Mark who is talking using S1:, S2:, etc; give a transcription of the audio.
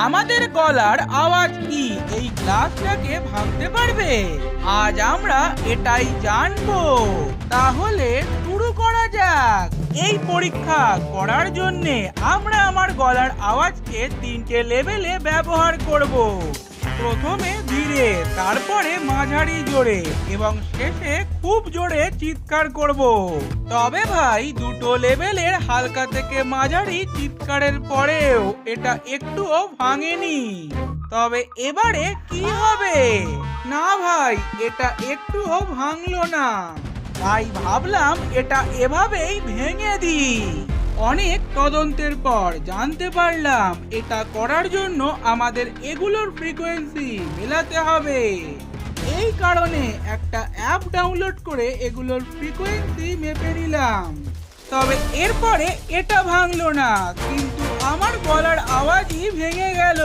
S1: আমাদের গলার আওয়াজ কি এই ক্লাসটাকে ভাঙতে পারবে? আজ আমরা এটাই জানবো। তাহলে শুরু করা যাক। এই পরীক্ষা করার জন্যে আমরা আমার গলার আওয়াজকে 3টে লেভেলে ব্যবহার করব। প্রথমে ধীরে, তারপরে মাঝারি জোরে এবং শেষে খুব জোরে চিৎকার করব। তবে ভাই, 2টো লেভেলের হালকা থেকে মাঝারি চিৎকারের পরেও এটা একটুও ভাঙেনি। তবে এবারে কি হবে? না ভাই, এটা একটুও ভাঙলো না। তাই ভাবলাম এটা এভাবেই ভেঙে দিই। অনেক তদন্তের পর জানতে পারলাম এটা করার জন্য আমাদের এগুলোর ফ্রিকোয়েন্সি মেলাতে হবে। এই কারণে একটা অ্যাপ ডাউনলোড করে এগুলোর ফ্রিকোয়েন্সি মেপে নিলাম। তবে এরপরে এটা ভাঙলো না, কিন্তু আমার গলার আওয়াজই ভেঙে গেল।